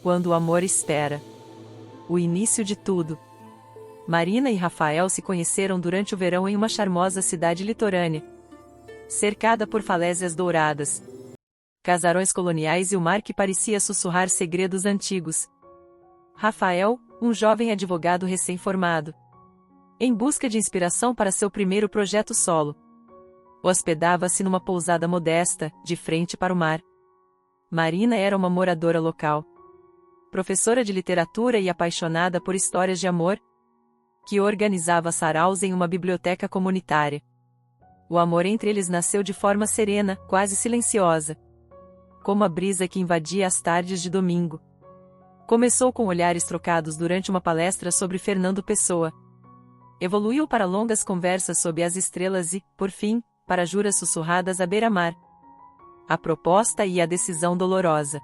Quando o amor espera. O início de tudo. Marina e Rafael se conheceram durante o verão em uma charmosa cidade litorânea, cercada por falésias douradas, casarões coloniais e o mar que parecia sussurrar segredos antigos. Rafael, um jovem advogado recém-formado, em busca de inspiração para seu primeiro projeto solo, hospedava-se numa pousada modesta, de frente para o mar. Marina era uma moradora local, professora de literatura e apaixonada por histórias de amor, que organizava saraus em uma biblioteca comunitária. O amor entre eles nasceu de forma serena, quase silenciosa, como a brisa que invadia as tardes de domingo. Começou com olhares trocados durante uma palestra sobre Fernando Pessoa. Evoluiu para longas conversas sob as estrelas e, por fim, para juras sussurradas à beira-mar. A proposta e a decisão dolorosa.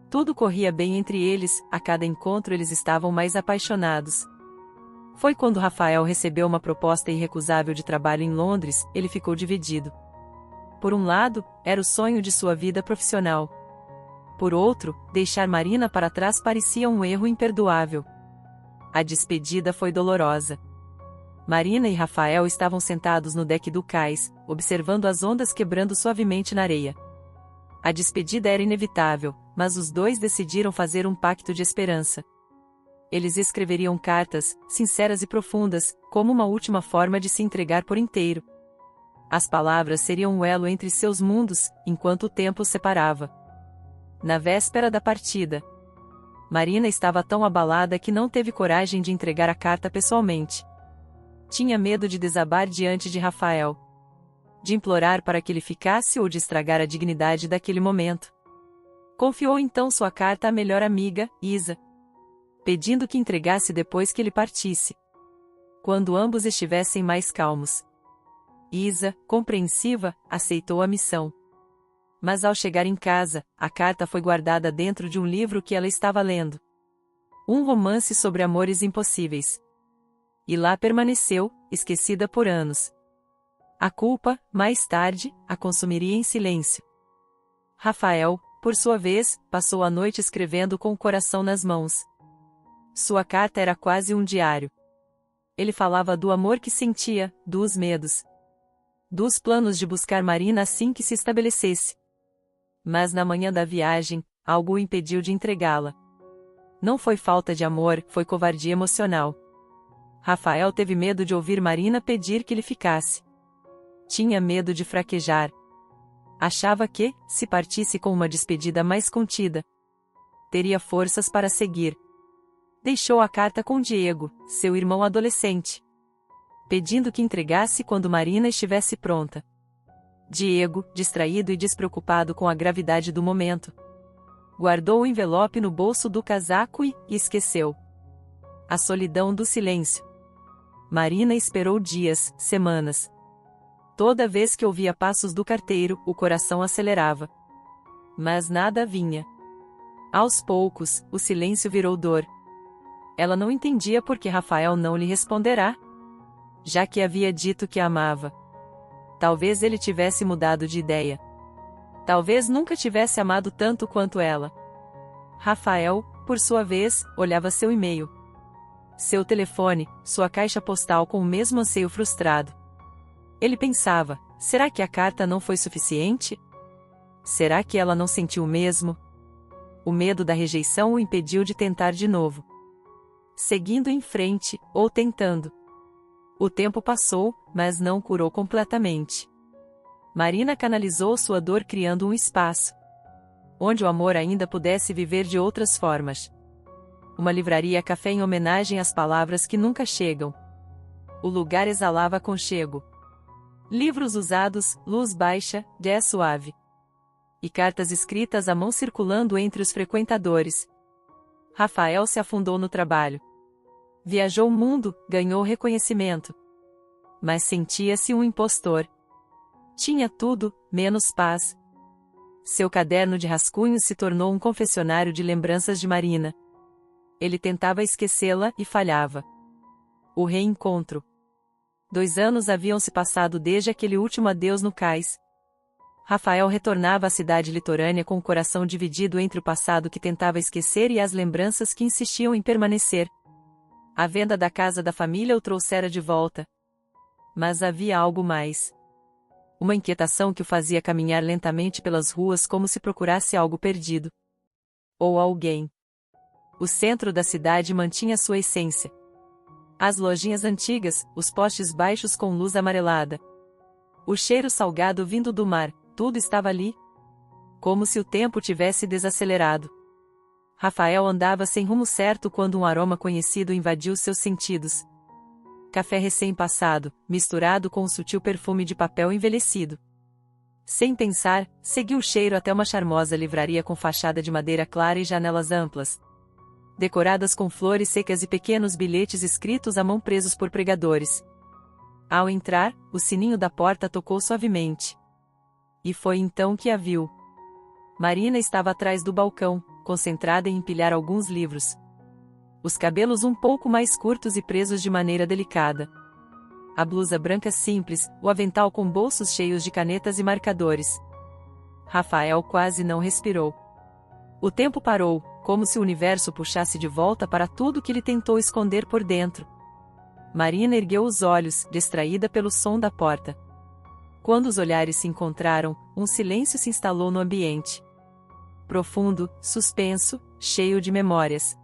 Tudo corria bem entre eles, a cada encontro eles estavam mais apaixonados. Foi quando Rafael recebeu uma proposta irrecusável de trabalho em Londres, ele ficou dividido. Por um lado, era o sonho de sua vida profissional. Por outro, deixar Marina para trás parecia um erro imperdoável. A despedida foi dolorosa. Marina e Rafael estavam sentados no deck do cais, observando as ondas quebrando suavemente na areia. A despedida era inevitável, mas os dois decidiram fazer um pacto de esperança. Eles escreveriam cartas, sinceras e profundas, como uma última forma de se entregar por inteiro. As palavras seriam um elo entre seus mundos, enquanto o tempo os separava. Na véspera da partida, Marina estava tão abalada que não teve coragem de entregar a carta pessoalmente. Tinha medo de desabar diante de Rafael, de implorar para que ele ficasse ou de estragar a dignidade daquele momento. Confiou então sua carta à melhor amiga, Isa, pedindo que entregasse depois que ele partisse, quando ambos estivessem mais calmos. Isa, compreensiva, aceitou a missão. Mas ao chegar em casa, a carta foi guardada dentro de um livro que ela estava lendo. Um romance sobre amores impossíveis. E lá permaneceu, esquecida por anos. A culpa, mais tarde, a consumiria em silêncio. Rafael, por sua vez, passou a noite escrevendo com o coração nas mãos. Sua carta era quase um diário. Ele falava do amor que sentia, dos medos, dos planos de buscar Marina assim que se estabelecesse. Mas na manhã da viagem, algo o impediu de entregá-la. Não foi falta de amor, foi covardia emocional. Rafael teve medo de ouvir Marina pedir que ele ficasse. Tinha medo de fraquejar. Achava que, se partisse com uma despedida mais contida, teria forças para seguir. Deixou a carta com Diego, seu irmão adolescente, pedindo que entregasse quando Marina estivesse pronta. Diego, distraído e despreocupado com a gravidade do momento, guardou o envelope no bolso do casaco e esqueceu. A solidão do silêncio. Marina esperou dias, semanas. Toda vez que ouvia passos do carteiro, o coração acelerava. Mas nada vinha. Aos poucos, o silêncio virou dor. Ela não entendia por que Rafael não lhe responderá, já que havia dito que a amava. Talvez ele tivesse mudado de ideia. Talvez nunca tivesse amado tanto quanto ela. Rafael, por sua vez, olhava seu e-mail, seu telefone, sua caixa postal com o mesmo anseio frustrado. Ele pensava, será que a carta não foi suficiente? Será que ela não sentiu o mesmo? O medo da rejeição o impediu de tentar de novo. Seguindo em frente, ou tentando. O tempo passou, mas não curou completamente. Marina canalizou sua dor criando um espaço onde o amor ainda pudesse viver de outras formas. Uma livraria-café em homenagem às palavras que nunca chegam. O lugar exalava aconchego. Livros usados, luz baixa, jazz suave. E cartas escritas à mão circulando entre os frequentadores. Rafael se afundou no trabalho. Viajou o mundo, ganhou reconhecimento. Mas sentia-se um impostor. Tinha tudo, menos paz. Seu caderno de rascunhos se tornou um confessionário de lembranças de Marina. Ele tentava esquecê-la e falhava. O reencontro. 2 anos haviam se passado desde aquele último adeus no cais. Rafael retornava à cidade litorânea com o coração dividido entre o passado que tentava esquecer e as lembranças que insistiam em permanecer. A venda da casa da família o trouxera de volta. Mas havia algo mais. Uma inquietação que o fazia caminhar lentamente pelas ruas como se procurasse algo perdido. Ou alguém. O centro da cidade mantinha sua essência. As lojinhas antigas, os postes baixos com luz amarelada. O cheiro salgado vindo do mar, tudo estava ali. Como se o tempo tivesse desacelerado. Rafael andava sem rumo certo quando um aroma conhecido invadiu seus sentidos. Café recém-passado, misturado com um sutil perfume de papel envelhecido. Sem pensar, seguiu o cheiro até uma charmosa livraria com fachada de madeira clara e janelas amplas, decoradas com flores secas e pequenos bilhetes escritos à mão presos por pregadores. Ao entrar, o sininho da porta tocou suavemente. E foi então que a viu. Marina estava atrás do balcão, concentrada em empilhar alguns livros. Os cabelos um pouco mais curtos e presos de maneira delicada. A blusa branca simples, o avental com bolsos cheios de canetas e marcadores. Rafael quase não respirou. O tempo parou, como se o universo puxasse de volta para tudo que ele tentou esconder por dentro. Marina ergueu os olhos, distraída pelo som da porta. Quando os olhares se encontraram, um silêncio se instalou no ambiente. Profundo, suspenso, cheio de memórias.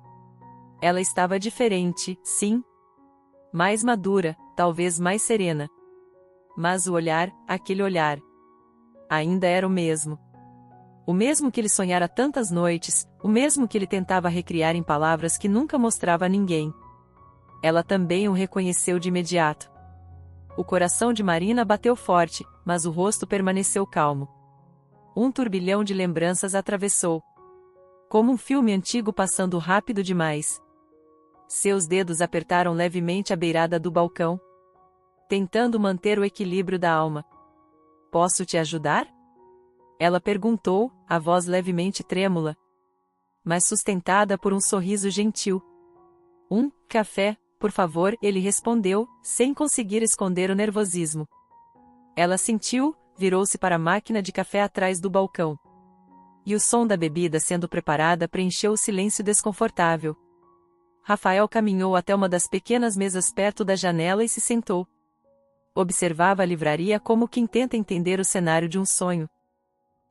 Ela estava diferente, sim. Mais madura, talvez mais serena. Mas o olhar, aquele olhar, ainda era o mesmo. O mesmo que ele sonhara tantas noites, o mesmo que ele tentava recriar em palavras que nunca mostrava a ninguém. Ela também o reconheceu de imediato. O coração de Marina bateu forte, mas o rosto permaneceu calmo. Um turbilhão de lembranças atravessou. Como um filme antigo passando rápido demais. Seus dedos apertaram levemente a beirada do balcão, tentando manter o equilíbrio da alma. Posso te ajudar? Ela perguntou, a voz levemente trêmula, mas sustentada por um sorriso gentil. Um café, por favor, ele respondeu, sem conseguir esconder o nervosismo. Ela sentiu, virou-se para a máquina de café atrás do balcão. E o som da bebida sendo preparada preencheu o silêncio desconfortável. Rafael caminhou até uma das pequenas mesas perto da janela e se sentou. Observava a livraria como quem tenta entender o cenário de um sonho.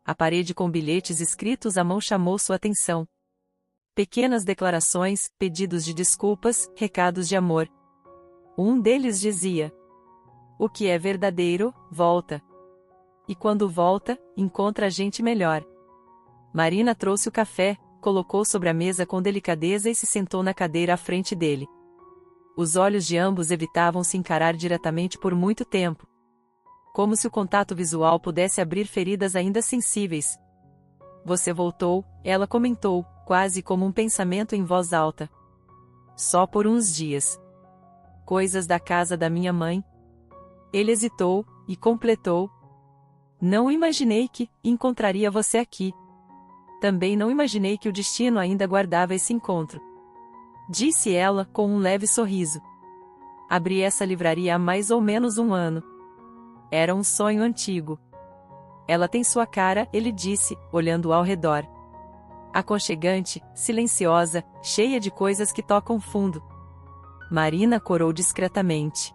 A parede com bilhetes escritos à mão chamou sua atenção. Pequenas declarações, pedidos de desculpas, recados de amor. Um deles dizia: o que é verdadeiro, volta. E quando volta, encontra gente melhor. Marina trouxe o café, colocou sobre a mesa com delicadeza e se sentou na cadeira à frente dele. Os olhos de ambos evitavam se encarar diretamente por muito tempo. Como se o contato visual pudesse abrir feridas ainda sensíveis. Você voltou, ela comentou, quase como um pensamento em voz alta. Só por uns dias. Coisas da casa da minha mãe. Ele hesitou, e completou. Não imaginei que encontraria você aqui. Também não imaginei que o destino ainda guardava esse encontro. Disse ela, com um leve sorriso. Abri essa livraria há mais ou menos um ano. Era um sonho antigo. Ela tem sua cara, ele disse, olhando ao redor. Aconchegante, silenciosa, cheia de coisas que tocam fundo. Marina corou discretamente.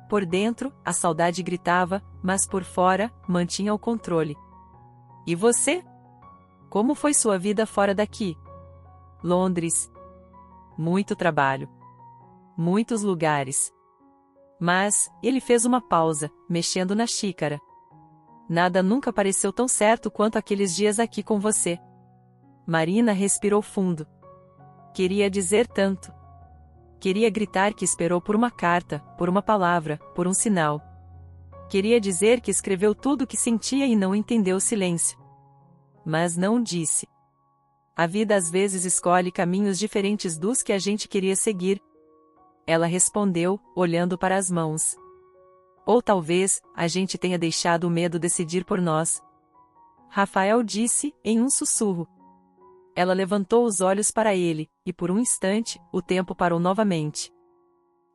Por dentro, a saudade gritava, mas por fora, mantinha o controle. E você? Como foi sua vida fora daqui? Londres. Muito trabalho. Muitos lugares. Mas, ele fez uma pausa, mexendo na xícara. Nada nunca pareceu tão certo quanto aqueles dias aqui com você. Marina respirou fundo. Queria dizer tanto. Queria gritar que esperou por uma carta, por uma palavra, por um sinal. Queria dizer que escreveu tudo o que sentia e não entendeu o silêncio. Mas não disse. A vida às vezes escolhe caminhos diferentes dos que a gente queria seguir. Ela respondeu, olhando para as mãos. Ou talvez, a gente tenha deixado o medo decidir por nós. Rafael disse, em um sussurro. Ela levantou os olhos para ele, e por um instante, o tempo parou novamente.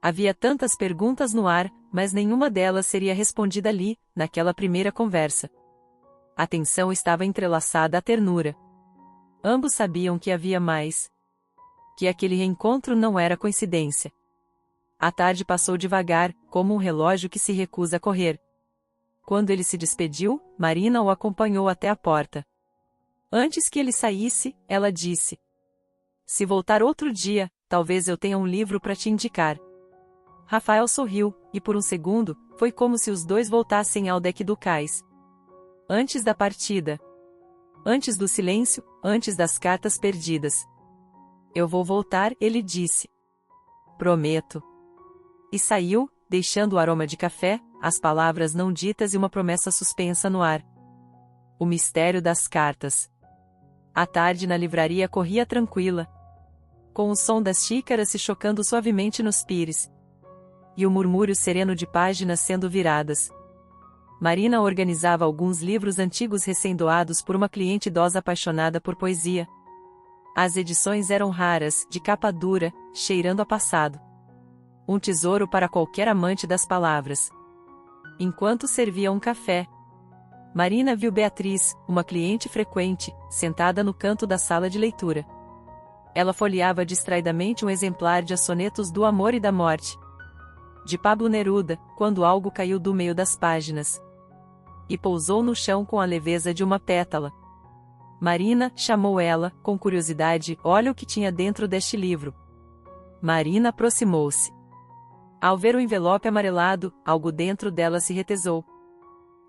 Havia tantas perguntas no ar, mas nenhuma delas seria respondida ali, naquela primeira conversa. A tensão estava entrelaçada à ternura. Ambos sabiam que havia mais. Que aquele reencontro não era coincidência. A tarde passou devagar, como um relógio que se recusa a correr. Quando ele se despediu, Marina o acompanhou até a porta. Antes que ele saísse, ela disse: "Se voltar outro dia, talvez eu tenha um livro para te indicar." Rafael sorriu, e por um segundo, foi como se os dois voltassem ao deck do cais. Antes da partida. Antes do silêncio, antes das cartas perdidas. "Eu vou voltar", ele disse. "Prometo." E saiu, deixando o aroma de café, as palavras não ditas e uma promessa suspensa no ar. O mistério das cartas. A tarde na livraria corria tranquila, com o som das xícaras se chocando suavemente nos pires. E o murmúrio sereno de páginas sendo viradas. Marina organizava alguns livros antigos recém-doados por uma cliente idosa apaixonada por poesia. As edições eram raras, de capa dura, cheirando a passado. Um tesouro para qualquer amante das palavras. Enquanto servia um café, Marina viu Beatriz, uma cliente frequente, sentada no canto da sala de leitura. Ela folheava distraidamente um exemplar de As Sonetos do Amor e da Morte, de Pablo Neruda, quando algo caiu do meio das páginas e pousou no chão com a leveza de uma pétala. Marina chamou ela, com curiosidade: "Olha o que tinha dentro deste livro." Marina aproximou-se. Ao ver o envelope amarelado, algo dentro dela se retesou.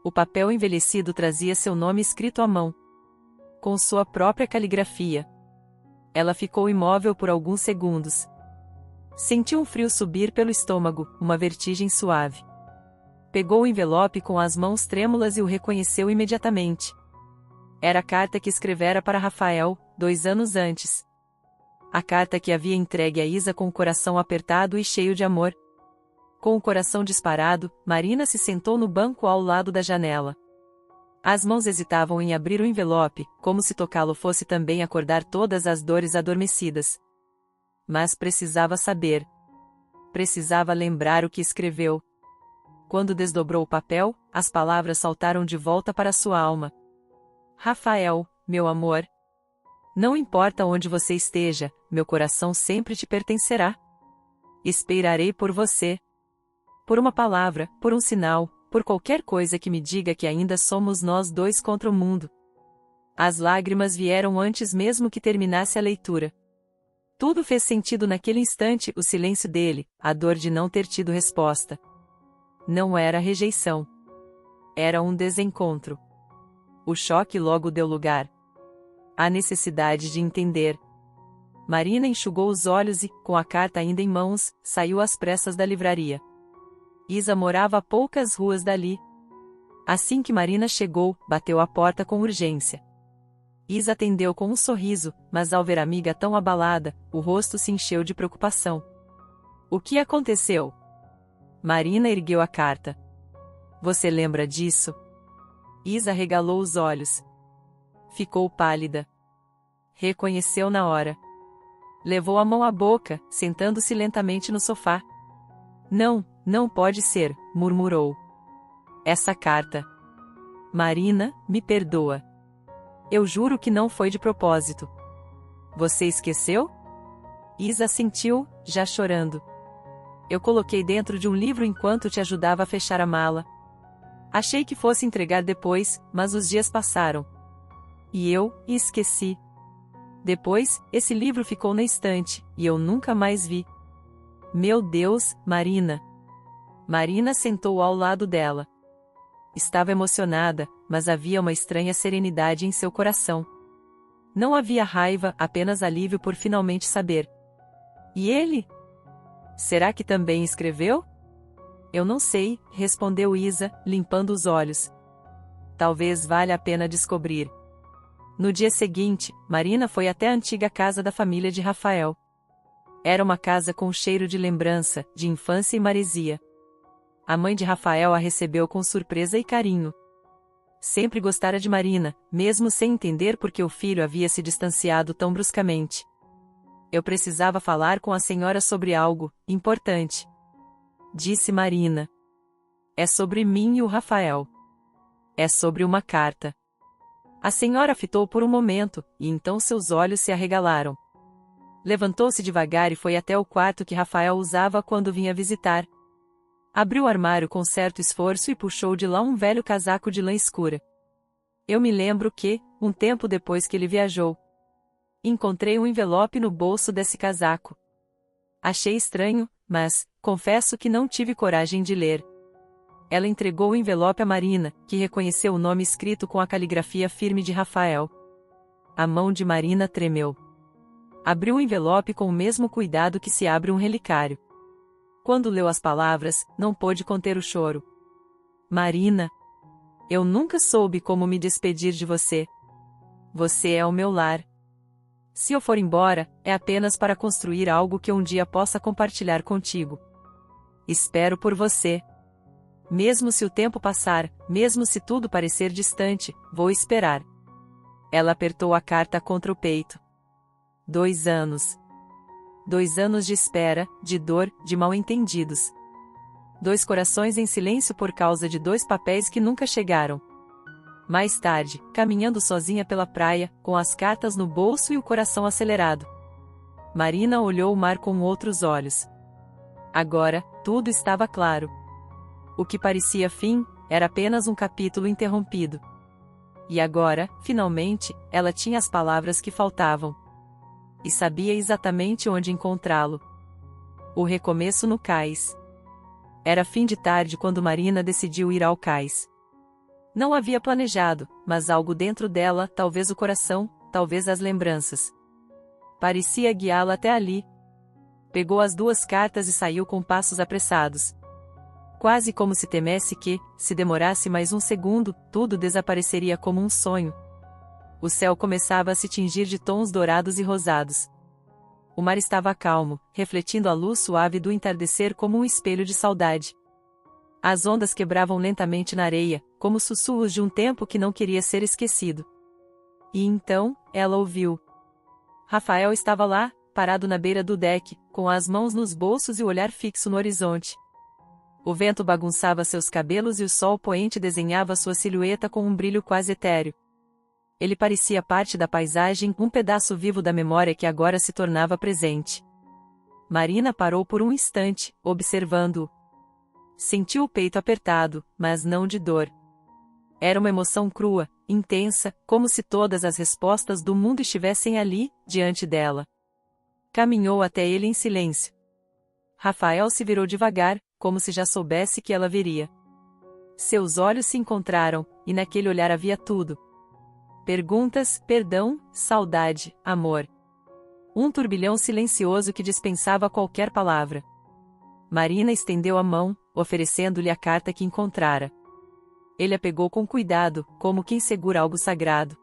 O papel envelhecido trazia seu nome escrito à mão, com sua própria caligrafia. Ela ficou imóvel por alguns segundos. Sentiu um frio subir pelo estômago, uma vertigem suave. Pegou o envelope com as mãos trêmulas e o reconheceu imediatamente. Era a carta que escrevera para Rafael, 2 anos antes. A carta que havia entregue a Isa com o coração apertado e cheio de amor. Com o coração disparado, Marina se sentou no banco ao lado da janela. As mãos hesitavam em abrir o envelope, como se tocá-lo fosse também acordar todas as dores adormecidas. Mas precisava saber. Precisava lembrar o que escreveu. Quando desdobrou o papel, as palavras saltaram de volta para sua alma. "Rafael, meu amor. Não importa onde você esteja, meu coração sempre te pertencerá. Esperarei por você. Por uma palavra, por um sinal, por qualquer coisa que me diga que ainda somos nós dois contra o mundo." As lágrimas vieram antes mesmo que terminasse a leitura. Tudo fez sentido naquele instante: o silêncio dele, a dor de não ter tido resposta. Não era rejeição. Era um desencontro. O choque logo deu lugar à necessidade de entender. Marina enxugou os olhos e, com a carta ainda em mãos, saiu às pressas da livraria. Isa morava a poucas ruas dali. Assim que Marina chegou, bateu à porta com urgência. Isa atendeu com um sorriso, mas ao ver a amiga tão abalada, o rosto se encheu de preocupação. "O que aconteceu?" Marina ergueu a carta. "Você lembra disso?" Isa regalou os olhos. Ficou pálida. Reconheceu na hora. Levou a mão à boca, sentando-se lentamente no sofá. "Não, não pode ser", murmurou. "Essa carta." "Marina, me perdoa. Eu juro que não foi de propósito." "Você esqueceu?" Isa assentiu, já chorando. "Eu coloquei dentro de um livro enquanto te ajudava a fechar a mala. Achei que fosse entregar depois, mas os dias passaram. E eu esqueci. Depois, esse livro ficou na estante, e eu nunca mais vi." "Meu Deus, Marina." Marina sentou ao lado dela. Estava emocionada, mas havia uma estranha serenidade em seu coração. Não havia raiva, apenas alívio por finalmente saber. "E ele? Será que também escreveu?" "Eu não sei", respondeu Isa, limpando os olhos. "Talvez valha a pena descobrir." No dia seguinte, Marina foi até a antiga casa da família de Rafael. Era uma casa com cheiro de lembrança, de infância e maresia. A mãe de Rafael a recebeu com surpresa e carinho. Sempre gostara de Marina, mesmo sem entender por que o filho havia se distanciado tão bruscamente. "Eu precisava falar com a senhora sobre algo importante", disse Marina. "É sobre mim e o Rafael. É sobre uma carta." A senhora fitou por um momento, e então seus olhos se arregalaram. Levantou-se devagar e foi até o quarto que Rafael usava quando vinha visitar. Abriu o armário com certo esforço e puxou de lá um velho casaco de lã escura. Eu me lembro que, um tempo depois que ele viajou, encontrei um envelope no bolso desse casaco. Achei estranho, mas, confesso que não tive coragem de ler. Ela entregou o envelope a Marina, que reconheceu o nome escrito com a caligrafia firme de Rafael. A mão de Marina tremeu. Abriu o envelope com o mesmo cuidado que se abre um relicário. Quando leu as palavras, não pôde conter o choro. Marina, eu nunca soube como me despedir de você. Você é o meu lar. Se eu for embora, é apenas para construir algo que um dia possa compartilhar contigo. Espero por você. Mesmo se o tempo passar, mesmo se tudo parecer distante, vou esperar. Ela apertou a carta contra o peito. 2 anos. 2 anos de espera, de dor, de mal-entendidos. 2 corações em silêncio por causa de 2 papéis que nunca chegaram. Mais tarde, caminhando sozinha pela praia, com as cartas no bolso e o coração acelerado, Marina olhou o mar com outros olhos. Agora, tudo estava claro. O que parecia fim, era apenas um capítulo interrompido. E agora, finalmente, ela tinha as palavras que faltavam. E sabia exatamente onde encontrá-lo. O recomeço no cais. Era fim de tarde quando Marina decidiu ir ao cais. Não havia planejado, mas algo dentro dela, talvez o coração, talvez as lembranças, parecia guiá-la até ali. Pegou as 2 cartas e saiu com passos apressados. Quase como se temesse que, se demorasse mais um segundo, tudo desapareceria como um sonho. O céu começava a se tingir de tons dourados e rosados. O mar estava calmo, refletindo a luz suave do entardecer como um espelho de saudade. As ondas quebravam lentamente na areia, como sussurros de um tempo que não queria ser esquecido. E então, ela ouviu. Rafael estava lá, parado na beira do deck, com as mãos nos bolsos e o olhar fixo no horizonte. O vento bagunçava seus cabelos e o sol poente desenhava sua silhueta com um brilho quase etéreo. Ele parecia parte da paisagem, um pedaço vivo da memória que agora se tornava presente. Marina parou por um instante, observando-o. Sentiu o peito apertado, mas não de dor. Era uma emoção crua, intensa, como se todas as respostas do mundo estivessem ali, diante dela. Caminhou até ele em silêncio. Rafael se virou devagar, como se já soubesse que ela viria. Seus olhos se encontraram, e naquele olhar havia tudo. Perguntas, perdão, saudade, amor. Um turbilhão silencioso que dispensava qualquer palavra. Marina estendeu a mão, oferecendo-lhe a carta que encontrara. Ele a pegou com cuidado, como quem segura algo sagrado.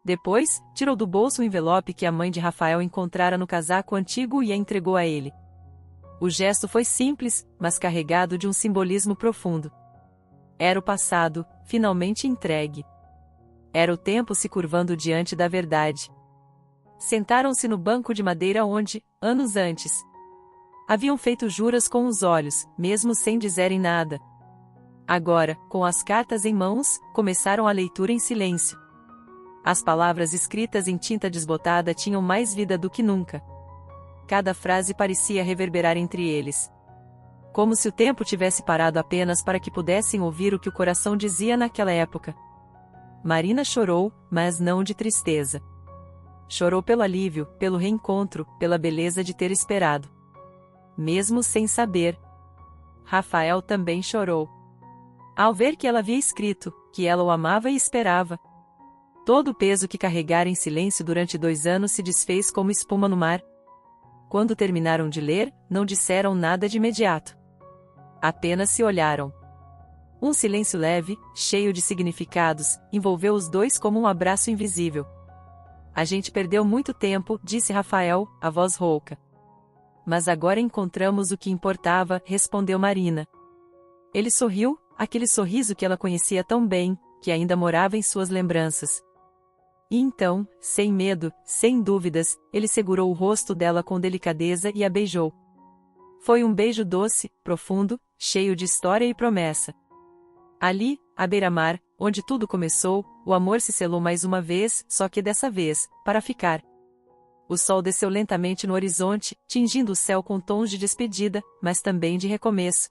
Depois, tirou do bolso o envelope que a mãe de Rafael encontrara no casaco antigo e a entregou a ele. O gesto foi simples, mas carregado de um simbolismo profundo. Era o passado, finalmente entregue. Era o tempo se curvando diante da verdade. Sentaram-se no banco de madeira onde, anos antes, haviam feito juras com os olhos, mesmo sem dizerem nada. Agora, com as cartas em mãos, começaram a leitura em silêncio. As palavras escritas em tinta desbotada tinham mais vida do que nunca. Cada frase parecia reverberar entre eles. Como se o tempo tivesse parado apenas para que pudessem ouvir o que o coração dizia naquela época. Marina chorou, mas não de tristeza. Chorou pelo alívio, pelo reencontro, pela beleza de ter esperado. Mesmo sem saber. Rafael também chorou. Ao ver que ela havia escrito, que ela o amava e esperava. Todo o peso que carregara em silêncio durante 2 anos se desfez como espuma no mar. Quando terminaram de ler, não disseram nada de imediato. Apenas se olharam. Um silêncio leve, cheio de significados, envolveu os dois como um abraço invisível. A gente perdeu muito tempo, disse Rafael, a voz rouca. Mas agora encontramos o que importava, respondeu Marina. Ele sorriu, aquele sorriso que ela conhecia tão bem, que ainda morava em suas lembranças. E então, sem medo, sem dúvidas, ele segurou o rosto dela com delicadeza e a beijou. Foi um beijo doce, profundo, cheio de história e promessa. Ali, à beira-mar, onde tudo começou, o amor se selou mais uma vez, só que dessa vez, para ficar. O sol desceu lentamente no horizonte, tingindo o céu com tons de despedida, mas também de recomeço.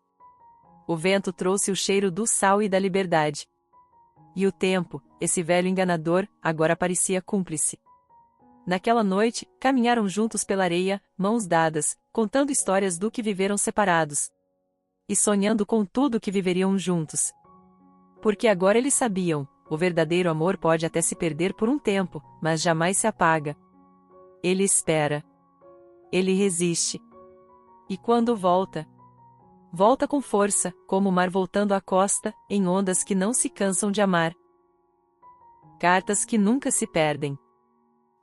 O vento trouxe o cheiro do sal e da liberdade. E o tempo, esse velho enganador, agora parecia cúmplice. Naquela noite, caminharam juntos pela areia, mãos dadas, contando histórias do que viveram separados. E sonhando com tudo que viveriam juntos. Porque agora eles sabiam, o verdadeiro amor pode até se perder por um tempo, mas jamais se apaga. Ele espera. Ele resiste. E quando volta? Volta com força, como o mar voltando à costa, em ondas que não se cansam de amar. Cartas que nunca se perdem.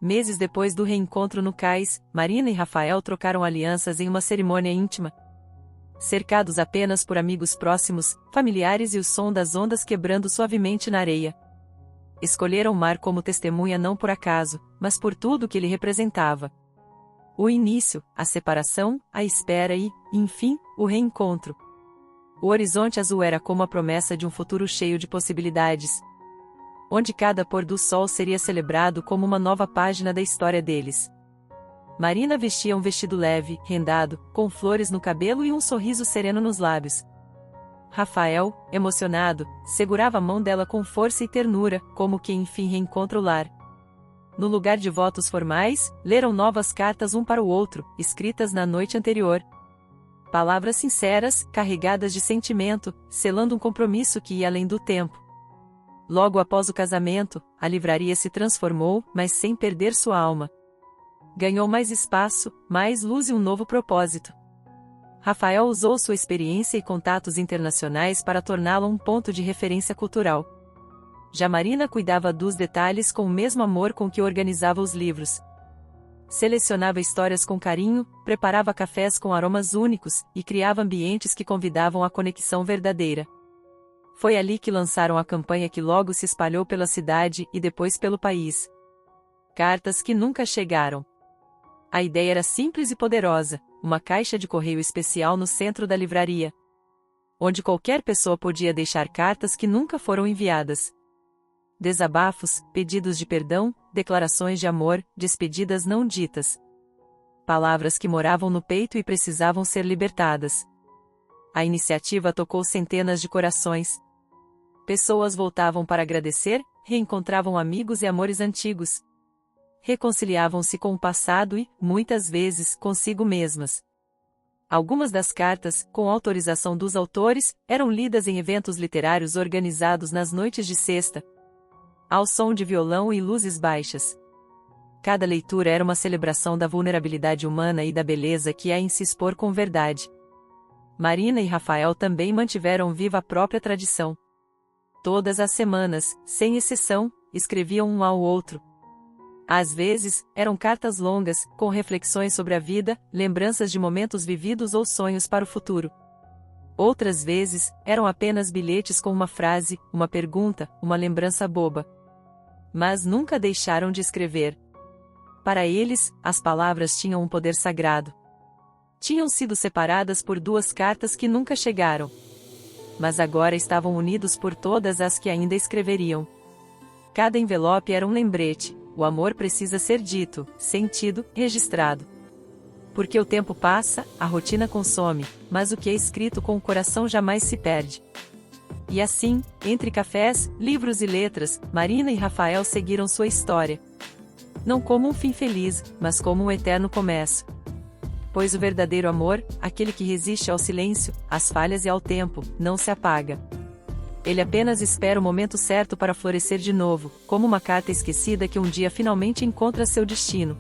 Meses depois do reencontro no cais, Marina e Rafael trocaram alianças em uma cerimônia íntima. Cercados apenas por amigos próximos, familiares e o som das ondas quebrando suavemente na areia. Escolheram o mar como testemunha não por acaso, mas por tudo que ele representava. O início, a separação, a espera e, enfim, o reencontro. O horizonte azul era como a promessa de um futuro cheio de possibilidades, onde cada pôr do sol seria celebrado como uma nova página da história deles. Marina vestia um vestido leve, rendado, com flores no cabelo e um sorriso sereno nos lábios. Rafael, emocionado, segurava a mão dela com força e ternura, como que enfim reencontra o lar. No lugar de votos formais, leram novas cartas um para o outro, escritas na noite anterior. Palavras sinceras, carregadas de sentimento, selando um compromisso que ia além do tempo. Logo após o casamento, a livraria se transformou, mas sem perder sua alma. Ganhou mais espaço, mais luz e um novo propósito. Rafael usou sua experiência e contatos internacionais para torná-la um ponto de referência cultural. Já Marina cuidava dos detalhes com o mesmo amor com que organizava os livros. Selecionava histórias com carinho, preparava cafés com aromas únicos e criava ambientes que convidavam à conexão verdadeira. Foi ali que lançaram a campanha que logo se espalhou pela cidade e depois pelo país. Cartas que nunca chegaram. A ideia era simples e poderosa, uma caixa de correio especial no centro da livraria, onde qualquer pessoa podia deixar cartas que nunca foram enviadas. Desabafos, pedidos de perdão, declarações de amor, despedidas não ditas. Palavras que moravam no peito e precisavam ser libertadas. A iniciativa tocou centenas de corações. Pessoas voltavam para agradecer, reencontravam amigos e amores antigos. Reconciliavam-se com o passado e, muitas vezes, consigo mesmas. Algumas das cartas, com autorização dos autores, eram lidas em eventos literários organizados nas noites de sexta, ao som de violão e luzes baixas. Cada leitura era uma celebração da vulnerabilidade humana e da beleza que há em se expor com verdade. Marina e Rafael também mantiveram viva a própria tradição. Todas as semanas, sem exceção, escreviam um ao outro. Às vezes, eram cartas longas, com reflexões sobre a vida, lembranças de momentos vividos ou sonhos para o futuro. Outras vezes, eram apenas bilhetes com uma frase, uma pergunta, uma lembrança boba. Mas nunca deixaram de escrever. Para eles, as palavras tinham um poder sagrado. Tinham sido separadas por duas cartas que nunca chegaram. Mas agora estavam unidos por todas as que ainda escreveriam. Cada envelope era um lembrete. O amor precisa ser dito, sentido, registrado. Porque o tempo passa, a rotina consome, mas o que é escrito com o coração jamais se perde. E assim, entre cafés, livros e letras, Marina e Rafael seguiram sua história. Não como um fim feliz, mas como um eterno começo. Pois o verdadeiro amor, aquele que resiste ao silêncio, às falhas e ao tempo, não se apaga. Ele apenas espera o momento certo para florescer de novo, como uma carta esquecida que um dia finalmente encontra seu destino.